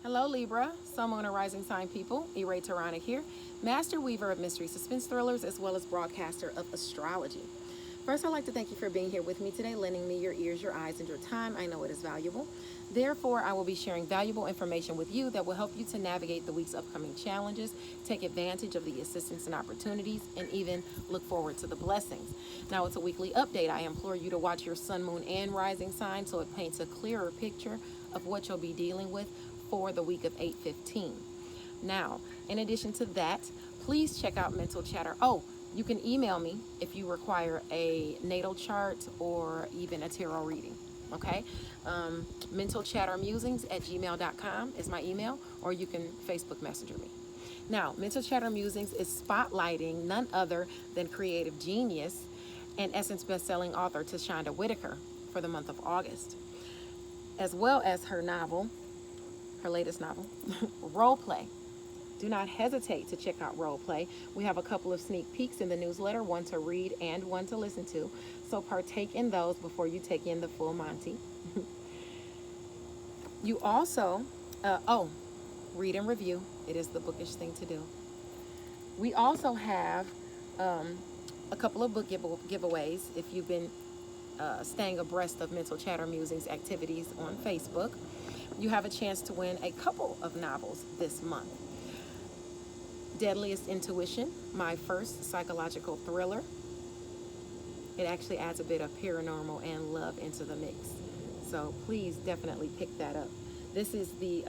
Hello Libra, Sun, Moon, and Rising Sign people. E-Ray Taronic here, master weaver of mystery suspense thrillers as well as broadcaster of astrology. First, I'd like to thank you for being here with me today, lending me your ears, your eyes, and your time. I know it is valuable. Therefore, I will be sharing valuable information with you that will help you to navigate the week's upcoming challenges, take advantage of the assistance and opportunities, and even look forward to the blessings. Now, it's a weekly update. I implore you to watch your sun, moon, and rising sign so it paints a clearer picture of what you'll be dealing with for the week of 8/15. Now, in addition to that, please check out Mental Chatter. Oh, you can email me if you require a natal chart or even a tarot reading. Okay, Mental Chatter Musings at gmail.com is my email, or you can Facebook Messenger me. Now, Mental Chatter Musings is spotlighting none other than creative genius and Essence best-selling author Tashonda Whitaker for the month of August, as well as her novel, her latest novel, Role Play. Do not hesitate to check out Role Play. We have a couple of sneak peeks in the newsletter, one to read and one to listen to. So partake in those before you take in the full Monty. You also, read and review. It is the bookish thing to do. We also have a couple of book giveaways. If you've been staying abreast of Mental Chatter Musings activities on Facebook, you have a chance to win a couple of novels this month. Deadliest Intuition, my first psychological thriller. It actually adds a bit of paranormal and love into the mix. So please definitely pick that up. This is the,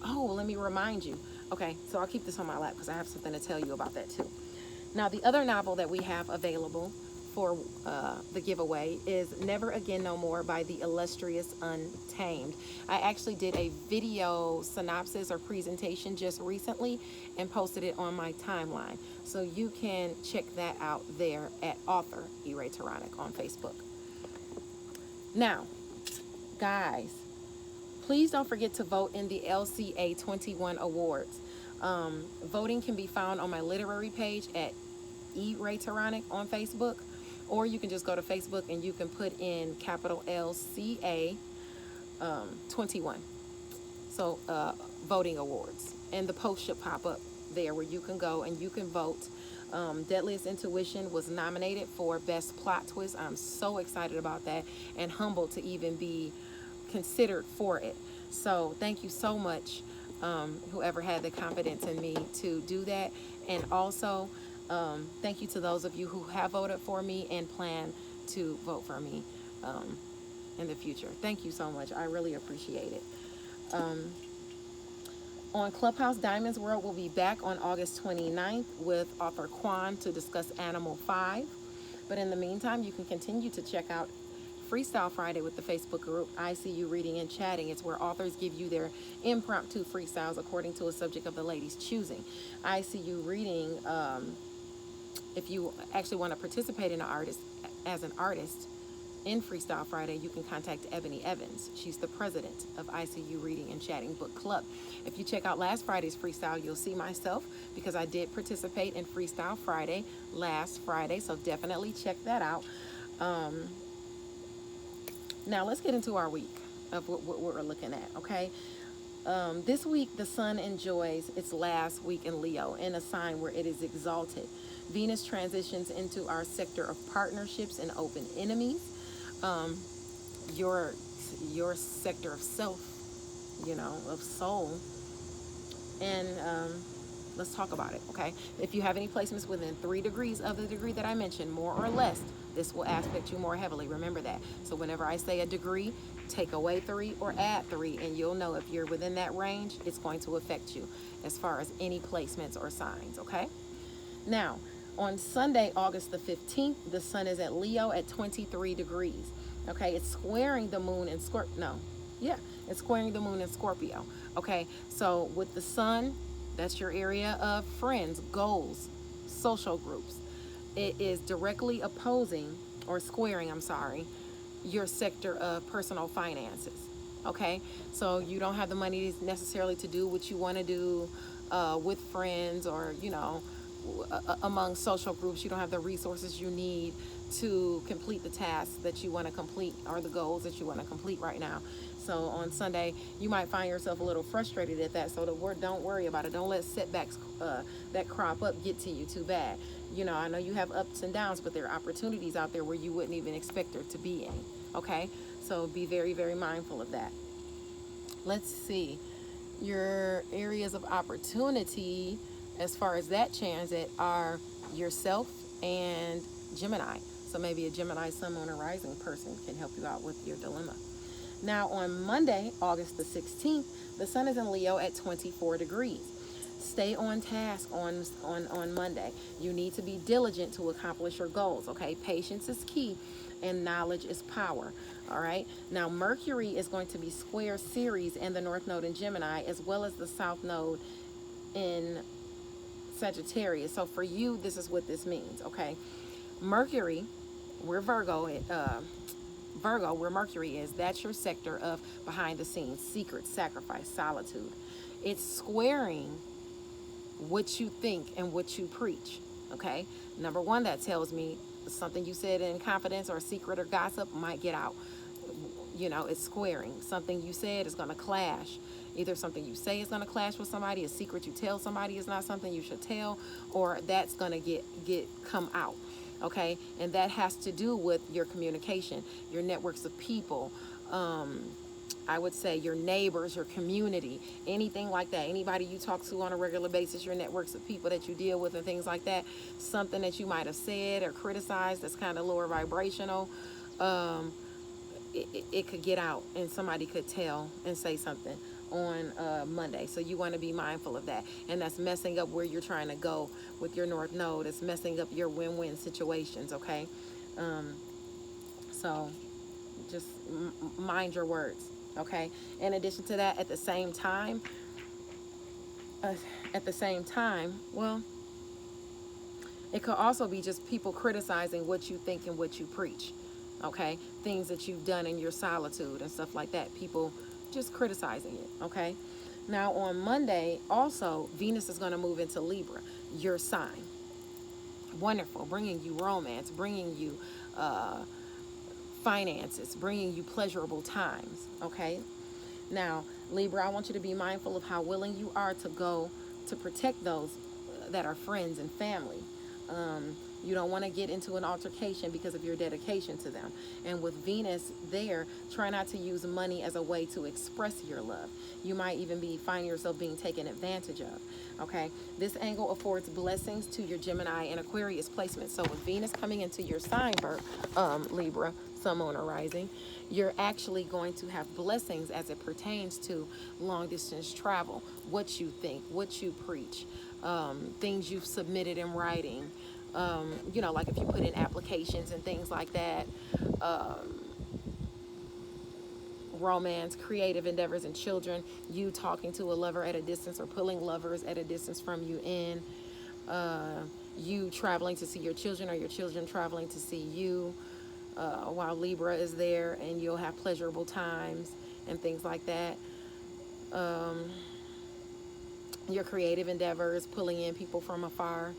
let me remind you. Okay, so I'll keep this on my lap because I have something to tell you about that too. Now, the other novel that we have available for the giveaway is Never Again No More by the illustrious Untamed. I actually did a video synopsis or presentation just recently and posted it on my timeline. So you can check that out there at author E-Ray Taronic on Facebook. Now, guys, please don't forget to vote in the LCA 21 awards. Voting can be found on my literary page at E-Ray Taronic on Facebook, or you can just go to Facebook and you can put in capital LCA 21. So voting awards, and the post should pop up there where you can go and you can vote. Deadliest Intuition was nominated for Best Plot Twist. I'm so excited about that and humbled to even be considered for it. So thank you so much, whoever had the confidence in me to do that. And also thank you to those of you who have voted for me and plan to vote for me in the future. Thank you so much. I really appreciate it. On Clubhouse, Diamonds World will be back on August 29th with author Quan to discuss Animal 5. But in the meantime, you can continue to check out Freestyle Friday with the Facebook group I See You Reading and Chatting. It's where authors give you their impromptu freestyles according to a subject of the ladies' choosing. I See You Reading, if you actually want to participate as an artist in Freestyle Friday, you can contact Ebony Evans. She's the president of ICU Reading and Chatting Book Club. If you check out last Friday's freestyle, you'll see myself because I did participate in Freestyle Friday last Friday, so definitely check that out. Now let's get into our week of what we're looking at, okay? This week, the sun enjoys its last week in Leo in a sign where it is exalted. Venus transitions into our sector of partnerships and open enemies. Your sector of self, of soul. And let's talk about it, okay? If you have any placements within 3 degrees of the degree that I mentioned, more or less, this will aspect you more heavily. Remember that. So whenever I say a degree, take away 3 or add 3, and you'll know if you're within that range, it's going to affect you as far as any placements or signs, okay? Now, on Sunday, August the 15th, the sun is at Leo at 23 degrees. Okay, it's squaring the moon in Scorpio. It's squaring the moon in Scorpio. Okay, so with the sun, that's your area of friends, goals, social groups. It is directly opposing, or squaring, your sector of personal finances. Okay, so you don't have the money necessarily to do what you want to do with friends, or among social groups. You don't have the resources you need to complete the tasks that you want to complete or the goals that you want to complete right now. So on Sunday, you might find yourself a little frustrated at that. So don't worry about it. Don't let setbacks that crop up get to you too bad. You know, I know you have ups and downs, but there are opportunities out there where you wouldn't even expect there to be any. Okay, so be very, very mindful of that. Let's see your areas of opportunity as far as that transit are yourself and Gemini. So maybe a Gemini Sun, Moon, or Rising person can help you out with your dilemma. Now on Monday, August the 16th, the Sun is in Leo at 24 degrees. Stay on task on Monday. You need to be diligent to accomplish your goals, okay? Patience is key and knowledge is power, all right? Now Mercury is going to be square Ceres and the North Node in Gemini, as well as the South Node in Sagittarius. So for you, this is what this means, okay? Mercury, we're Virgo, where Mercury is, that's your sector of behind the scenes, secret, sacrifice, solitude. It's squaring what you think and what you preach, okay? Number one, that tells me something you said in confidence or secret or gossip might get out. You know, it's squaring. Something you said is going to clash. Either something you say is going to clash with somebody, a secret you tell somebody is not something you should tell, or that's going to come out. Okay, and that has to do with your communication, your networks of people, I would say your neighbors, your community, anything like that. Anybody you talk to on a regular basis, your networks of people that you deal with and things like that. Something that you might have said or criticized that's kind of lower vibrational, it could get out and somebody could tell and say something on Monday. So you want to be mindful of that. And that's messing up where you're trying to go with your North Node. It's messing up your win-win situations, okay? So just mind your words, okay? In addition to that, at the same time, well, it could also be just people criticizing what you think and what you preach, okay? Things that you've done in your solitude and stuff like that. People just criticizing it, okay? Now on Monday, also, Venus is going to move into Libra, your sign. Wonderful, bringing you romance, bringing you finances, bringing you pleasurable times, okay? Now, Libra, I want you to be mindful of how willing you are to go to protect those that are friends and family. You don't want to get into an altercation because of your dedication to them. And with Venus there, try not to use money as a way to express your love. You might even find yourself being taken advantage of, okay? This angle affords blessings to your Gemini and Aquarius placement. So with Venus coming into your sign, Libra, Sun, Moon, or Rising, you're actually going to have blessings as it pertains to long distance travel, what you think, what you preach, things you've submitted in writing, you know, like if you put in applications and things like that, romance, creative endeavors, and children, you talking to a lover at a distance or pulling lovers at a distance from you in, you traveling to see your children or your children traveling to see you, while Libra is there, and you'll have pleasurable times and things like that. Your creative endeavors, pulling in people from afar.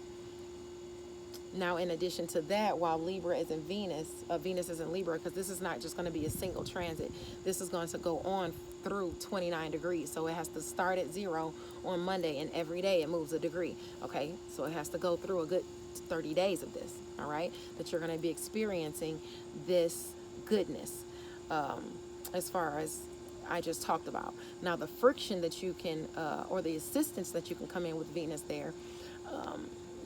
Now, in addition to that, while Libra is in Venus, Venus is in Libra, because this is not just going to be a single transit. This is going to go on through 29 degrees. So it has to start at 0 on Monday, and every day it moves a degree. Okay, so it has to go through a good 30 days of this, all right, that you're going to be experiencing this goodness, as far as I just talked about. Now, the friction that you can, or the assistance that you can come in with Venus there,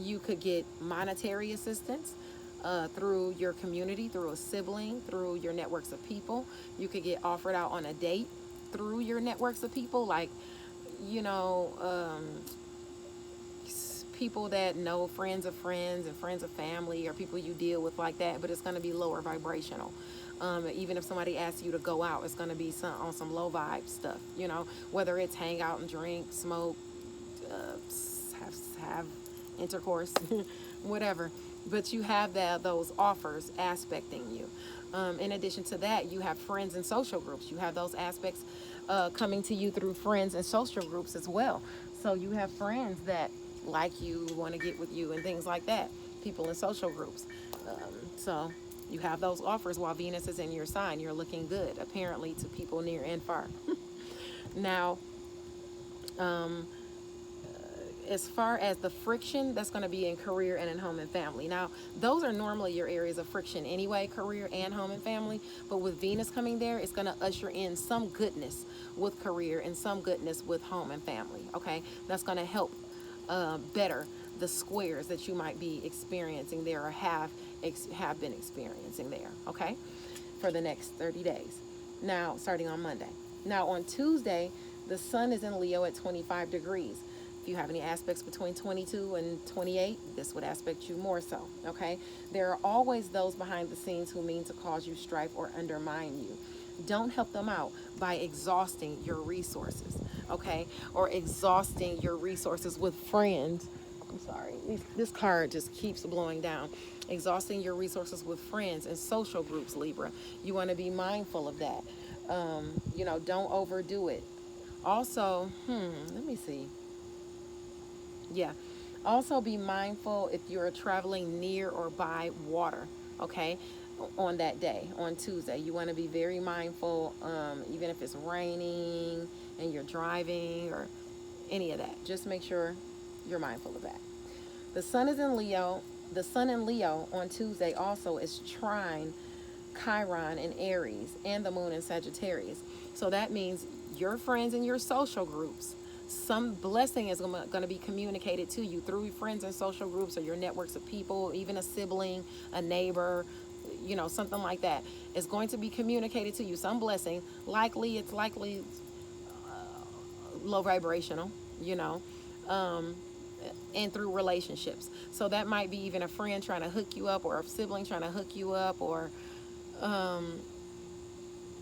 you could get monetary assistance through your community, through a sibling, through your networks of people. You could get offered out on a date through your networks of people, like, you know, people that know friends of friends and friends of family, or people you deal with like that, but it's going to be lower vibrational. Even if somebody asks you to go out, it's going to be on some low vibe stuff, you know, whether it's hang out and drink, smoke, have intercourse, whatever. But you have those offers aspecting you. In addition to that, you have friends and social groups. You have those aspects coming to you through friends and social groups as well. So you have friends that like you, want to get with you, and things like that. People in social groups. So You have those offers while Venus is in your sign. You're looking good, apparently, to people near and far. Now, as far as the friction, that's going to be in career and in home and family. Now, those are normally your areas of friction anyway, career and home and family. But with Venus coming there, it's going to usher in some goodness with career and some goodness with home and family. Okay, that's going to help better the squares that you might be experiencing there or have been experiencing there. Okay, for the next 30 days. Now, starting on Monday. Now, on Tuesday, the sun is in Leo at 25 degrees. If you have any aspects between 22 and 28, this would aspect you more so, okay? There are always those behind the scenes who mean to cause you strife or undermine you. Don't help them out by exhausting your resources, okay? Or exhausting your resources with friends. I'm sorry, this card just keeps blowing down. Exhausting your resources with friends and social groups, Libra. You want to be mindful of that. Don't overdo it. Also, let me see. Yeah. Also be mindful if you're traveling near or by water, okay? On that day, on Tuesday. You want to be very mindful, even if it's raining and you're driving or any of that. Just make sure you're mindful of that. The sun is in Leo. The sun in Leo on Tuesday also is trine Chiron in Aries and the moon in Sagittarius. So that means your friends and your social groups, some blessing is going to be communicated to you through your friends and social groups or your networks of people, even a sibling, a neighbor, something like that. Is going to be communicated to you, some blessing. It's likely low vibrational, and through relationships. So that might be even a friend trying to hook you up or a sibling trying to hook you up or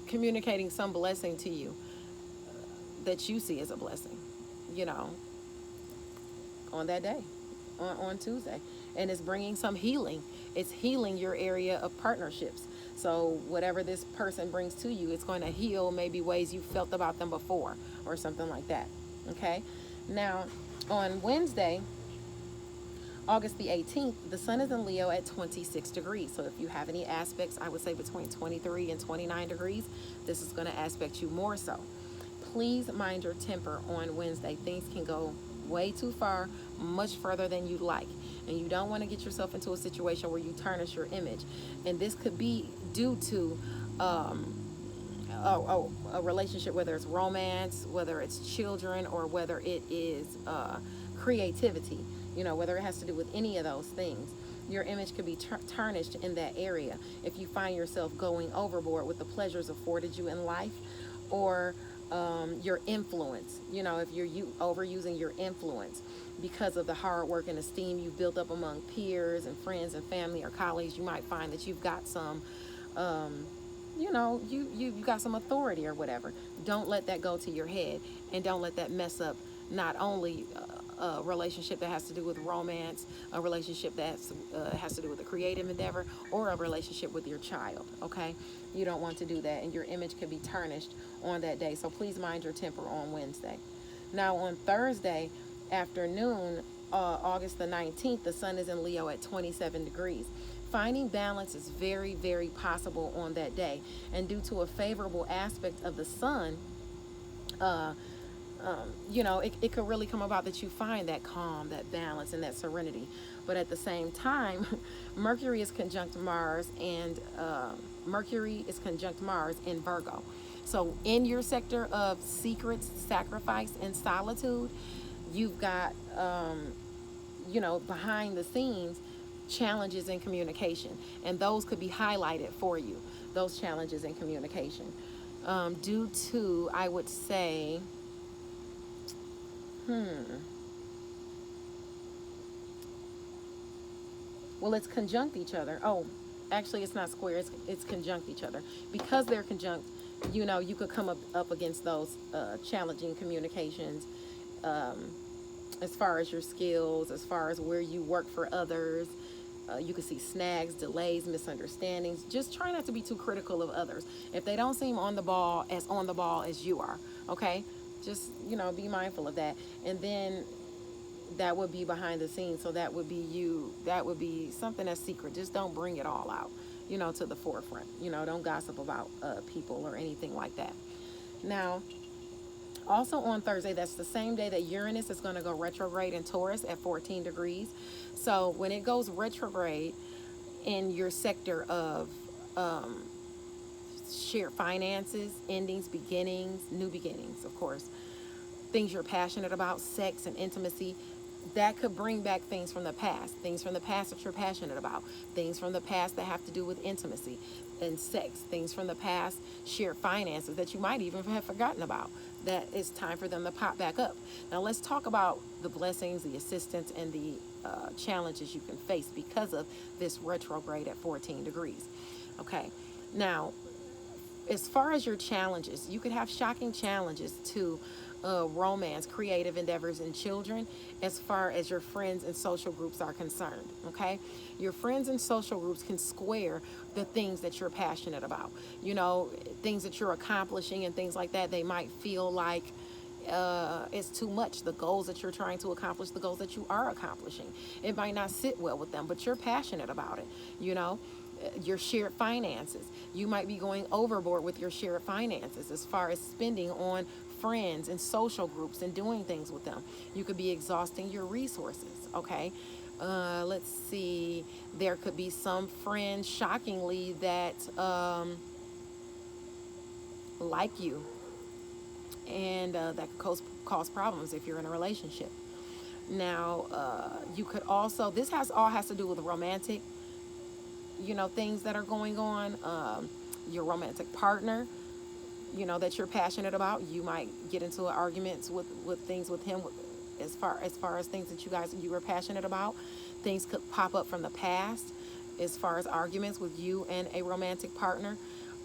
communicating some blessing to you that you see as a blessing, on that day, on Tuesday. And it's bringing some healing. It's healing your area of partnerships. So whatever this person brings to you, it's going to heal maybe ways you felt about them before or something like that. Okay? Now, on Wednesday, August the 18th, the sun is in Leo at 26 degrees. So if you have any aspects, I would say between 23 and 29 degrees, this is going to aspect you more so. Please mind your temper on Wednesday. Things can go way too far, much further than you'd like. And you don't want to get yourself into a situation where you tarnish your image. And this could be due to a relationship, whether it's romance, whether it's children, or whether it is creativity, whether it has to do with any of those things. Your image could be tarnished in that area if you find yourself going overboard with the pleasures afforded you in life, or your influence, if you're overusing your influence because of the hard work and esteem you've built up among peers and friends and family or colleagues. You might find that you've got some you got some authority or whatever. Don't let that go to your head, and don't let that mess up not only a relationship that has to do with romance, a relationship that has to do with a creative endeavor, or a relationship with your child, okay? You don't want to do that, and your image could be tarnished on that day. So please mind your temper on Wednesday. Now on Thursday afternoon, August the 19th, the sun is in Leo at 27 degrees. Finding balance is very, very possible on that day. And due to a favorable aspect of the sun, it could really come about that you find that calm, that balance, and that serenity. But at the same time, Mercury is conjunct Mars in Virgo. So in your sector of secrets, sacrifice, and solitude, you've got, behind the scenes, challenges in communication. And those could be highlighted for you, those challenges in communication. Due to, I would say, well, it's conjunct each other. Oh, actually, it's not square. It's conjunct each other. Because they're conjunct, you could come up against those challenging communications as far as your skills, as far as where you work for others. You could see snags, delays, misunderstandings. Just try not to be too critical of others. If they don't seem on the ball as you are, okay? Just, be mindful of that. And then that would be behind the scenes. So that would be you. That would be something that's secret. Just don't bring it all out. to the forefront. Don't gossip about people or anything like that. Now, also on Thursday, that's the same day that Uranus is going to go retrograde in Taurus at 14 degrees. So when it goes retrograde in your sector of shared finances, endings, beginnings, new beginnings, of course, things you're passionate about, sex and intimacy, that could bring back things from the past that you're passionate about, things from the past that have to do with intimacy and sex, things from the past, shared finances that you might even have forgotten about, that it's time for them to pop back up. Now let's talk about the blessings, the assistance, and the challenges you can face because of this retrograde at 14 degrees. Okay, now as far as your challenges, you could have shocking challenges to romance, creative endeavors, and children as far as your friends and social groups are concerned, okay? Your friends and social groups can square the things that you're passionate about. Things that you're accomplishing and things like that, they might feel like it's too much. The goals that you're trying to accomplish, the goals that you are accomplishing, it might not sit well with them, but you're passionate about it, your shared finances. You might be going overboard with your shared finances as far as spending on friends and social groups and doing things with them. You could be exhausting your resources, okay? Let's see. There could be some friends, shockingly, that like you, and that could cause problems if you're in a relationship. Now, you could also, this all has to do with romantic, things that are going on. Your romantic partner, that you're passionate about, you might get into arguments with things with him, as far as things that you were passionate about. Things could pop up from the past as far as arguments with you and a romantic partner,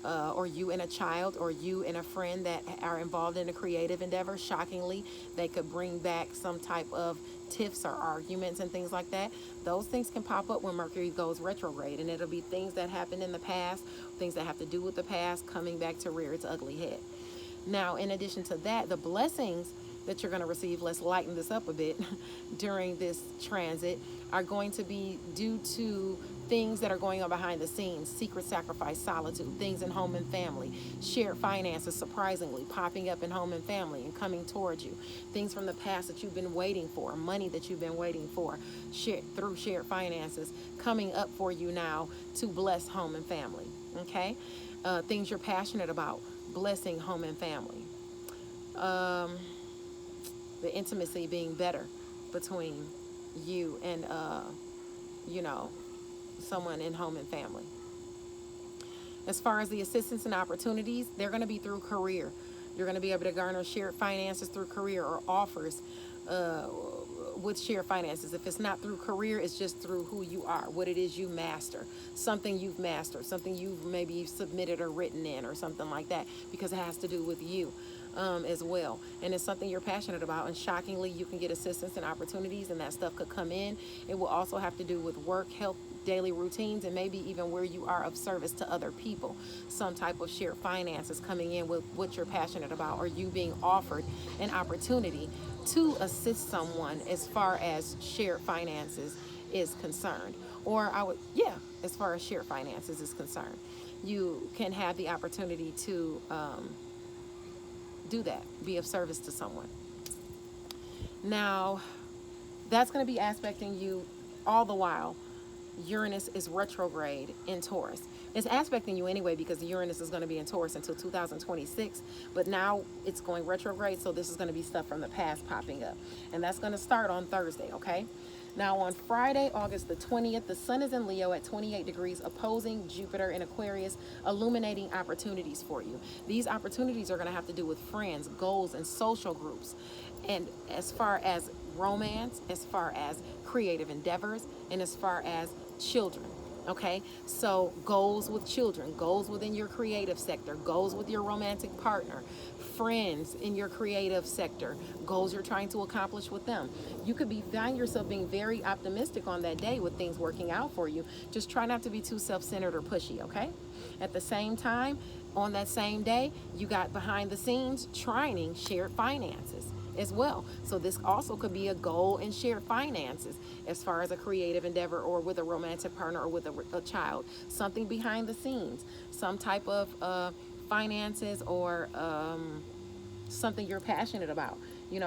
or you and a child, or you and a friend that are involved in a creative endeavor. Shockingly, they could bring back some type of tiffs or arguments and things like that. Those things can pop up when Mercury goes retrograde, and it'll be things that happened in the past, things that have to do with the past, coming back to rear its ugly head. Now, in addition to that, the blessings that you're going to receive, let's lighten this up a bit, during this transit, are going to be due to things that are going on behind the scenes: secret sacrifice, solitude, things in home and family, shared finances surprisingly popping up in home and family and coming towards you, things from the past that you've been waiting for, money that you've been waiting for, through shared finances coming up for you now to bless home and family, okay? Things you're passionate about, blessing home and family. The intimacy being better between you and someone in home and family. As far as the assistance and opportunities, they're going to be through career. You're going to be able to garner shared finances through career, or offers with shared finances. If it's not through career, it's just through who you are, what it is you master, something you've mastered, something you've maybe submitted or written in, or something like that, because it has to do with you as well. And it's something you're passionate about, and shockingly, you can get assistance and opportunities, and that stuff could come in. It will also have to do with work, health, daily routines, and maybe even where you are of service to other people. Some type of shared finances coming in with what you're passionate about, or you being offered an opportunity to assist someone as far as shared finances is concerned. Or as far as shared finances is concerned, you can have the opportunity to do that, be of service to someone. Now, that's going to be aspecting you all the while Uranus is retrograde in Taurus. It's aspecting you anyway, because Uranus is going to be in Taurus until 2026, but now it's going retrograde, so this is going to be stuff from the past popping up, and that's going to start on Thursday, okay? Now on Friday, August the 20th, the Sun is in Leo at 28 degrees, opposing Jupiter in Aquarius, illuminating opportunities for you. These opportunities are going to have to do with friends, goals, and social groups. And as far as romance, as far as creative endeavors, and as far as children. Okay, so goals with children, goals within your creative sector, goals with your romantic partner, friends in your creative sector, goals you're trying to accomplish with them. You could find yourself being very optimistic on that day with things working out for you. Just try not to be too self-centered or pushy, okay? At the same time, on that same day, you got behind the scenes trining shared finances. as well. So this also could be a goal in shared finances as far as a creative endeavor or with a romantic partner or with a child. Something behind the scenes, some type of finances or something you're passionate about,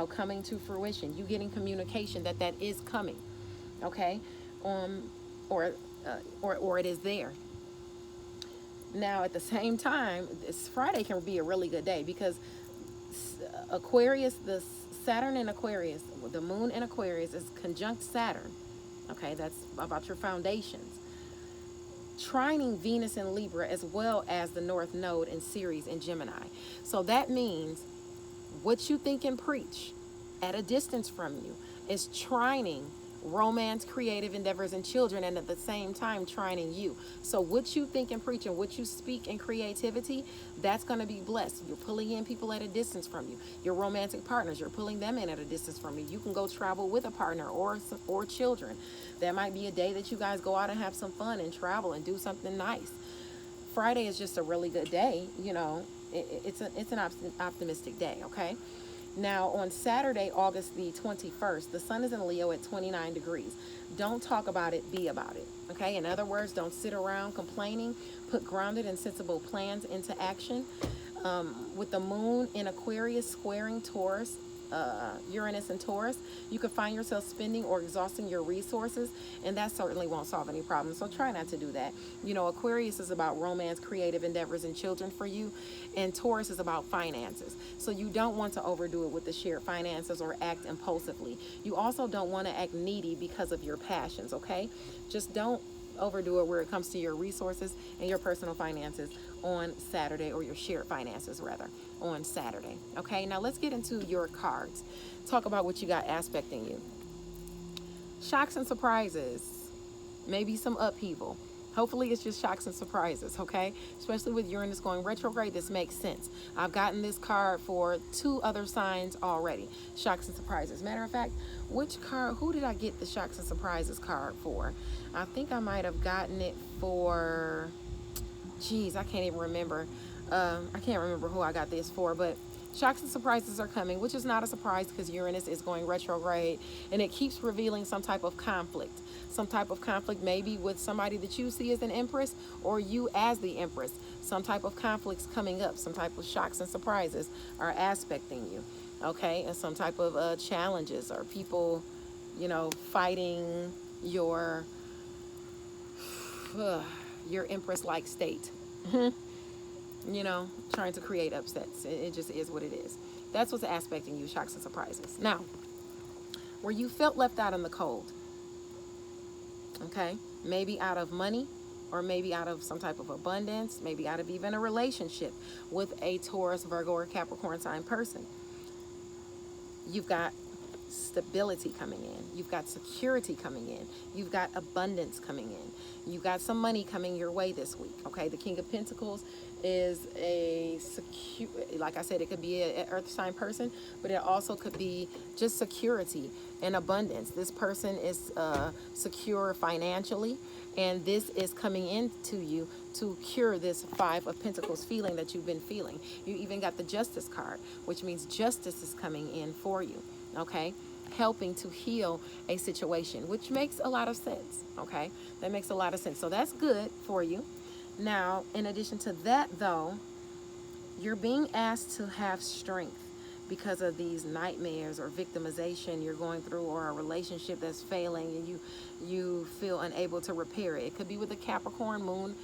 coming to fruition. You getting communication that is coming, okay, um, or or it is there. Now, at the same time, this Friday can be a really good day because Aquarius, the Saturn in Aquarius, the moon in Aquarius is conjunct Saturn. Okay, that's about your foundations. Trining Venus in Libra as well as the North Node in Ceres in Gemini. So that means what you think and preach at a distance from you is trining romance, creative endeavors, and children, and at the same time trining you. So what you think and preach and what you speak in creativity, that's going to be blessed. You're pulling in people at a distance from you. Your romantic partners, you're pulling them in at a distance from you. You can go travel with a partner or children. That might be a day that you guys go out and have some fun and travel and do something nice. Friday is just a really good day. It's an optimistic day, okay? Now, on Saturday, August the 21st, the sun is in Leo at 29 degrees. Don't talk about it, be about it, okay? In other words, don't sit around complaining. Put grounded and sensible plans into action. With the moon in Aquarius squaring Taurus, Uranus and Taurus, you could find yourself spending or exhausting your resources, and that certainly won't solve any problems. So try not to do that. Aquarius is about romance, creative endeavors, and children for you, and Taurus is about finances. So you don't want to overdo it with the shared finances or act impulsively. You also don't want to act needy because of your passions, okay? Just don't overdo it where it comes to your resources and your personal finances on Saturday, or your shared finances rather, on Saturday. Okay, now let's get into your cards. Talk about what you got aspecting you. Shocks and surprises, maybe some upheaval. Hopefully it's just shocks and surprises, okay? Especially with Uranus going retrograde, this makes sense. I've gotten this card for 2 other signs already. Shocks and surprises. Matter of fact, who did I get the shocks and surprises card for? I think I might have gotten it for, I can't even remember. I can't remember who I got this for, but shocks and surprises are coming, which is not a surprise because Uranus is going retrograde, and it keeps revealing some type of conflict. Some type of conflict maybe with somebody that you see as an empress or you as the empress. Some type of conflicts coming up. Some type of shocks and surprises are aspecting you, okay? And some type of challenges or people, fighting your empress-like state. Trying to create upsets. It just is what it is. That's what's aspecting you, shocks and surprises. Now, where you felt left out in the cold, okay? Maybe out of money, or maybe out of some type of abundance, maybe out of even a relationship with a Taurus, Virgo, or Capricorn sign person. You've got stability coming in. You've got security coming in. You've got abundance coming in. You've got some money coming your way this week, okay? The King of Pentacles is like I said, it could be an earth sign person, but it also could be just security and abundance. This person is secure financially, and this is coming into you to cure this 5 of Pentacles feeling that you've been feeling. You even got the Justice card, which means justice is coming in for you, okay? Helping to heal a situation, which makes a lot of sense, okay? That makes a lot of sense. So that's good for you. Now, in addition to that, though, you're being asked to have strength because of these nightmares or victimization you're going through, or a relationship that's failing and you feel unable to repair it. It could be with a Capricorn moon,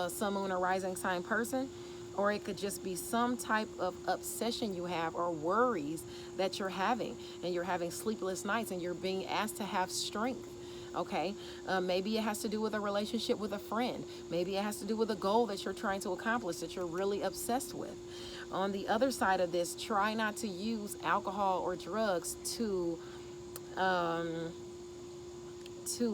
sun, moon, or rising sign person, or it could just be some type of obsession you have or worries that you're having, and you're having sleepless nights, and you're being asked to have strength. Okay, maybe it has to do with a relationship with a friend. Maybe it has to do with a goal that you're trying to accomplish that you're really obsessed with. On the other side of this, try not to use alcohol or drugs to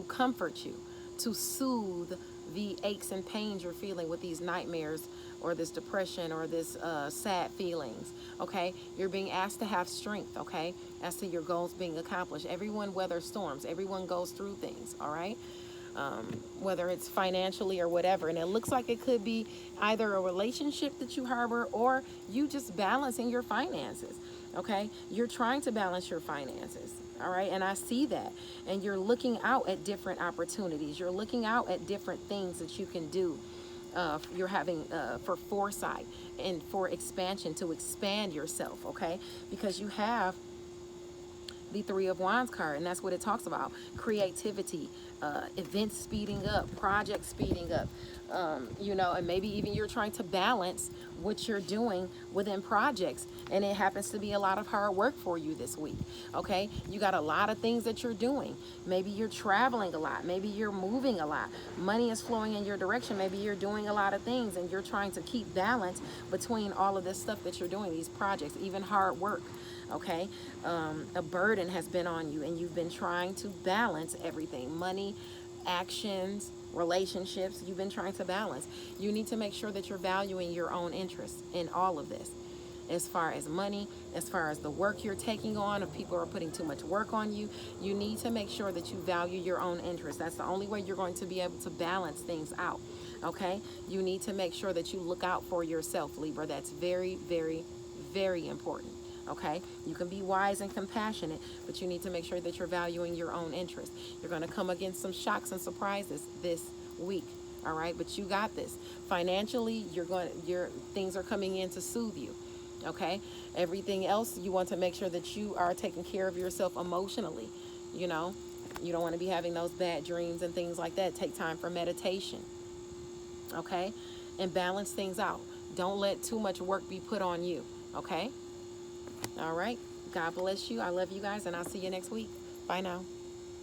comfort you, to soothe the aches and pains you're feeling with these nightmares or this depression or this sad feelings, okay? You're being asked to have strength, okay, as to your goals being accomplished. Everyone weathers storms. Everyone goes through things, all right? whether it's financially or whatever. And it looks like it could be either a relationship that you harbor or you just balancing your finances. Okay, you're trying to balance your finances. All right, and I see that, and you're looking out at different opportunities. You're looking out at different things that you can do. You're having for foresight and for expansion, to expand yourself. Okay, because you have the Three of Wands card, and that's what it talks about: creativity, events speeding up, projects speeding up, you know, and maybe even you're trying to balance what you're doing within projects, and it happens to be a lot of hard work for you this week. Okay, you got a lot of things that you're doing. Maybe you're traveling a lot, maybe you're moving a lot, money is flowing in your direction, maybe you're doing a lot of things, and you're trying to keep balance between all of this stuff that you're doing, these projects, even hard work. Okay, a burden has been on you, and you've been trying to balance everything: money, actions, relationships. You've been trying to balance. You need to make sure that you're valuing your own interests in all of this, as far as money, as far as the work you're taking on. If people are putting too much work on you, you need to make sure that you value your own interests. That's the only way you're going to be able to balance things out. Okay, you need to make sure that you look out for yourself, Libra. That's very, very, very important. Okay, you can be wise and compassionate, but you need to make sure that you're valuing your own interests. You're going to come against some shocks and surprises this week. All right, but you got this. Financially, your things are coming in to soothe you. Okay, everything else, you want to make sure that you are taking care of yourself emotionally. You know, you don't want to be having those bad dreams and things like that. Take time for meditation. Okay, and balance things out. Don't let too much work be put on you. Okay. All right. God bless you. I love you guys, and I'll see you next week. Bye now.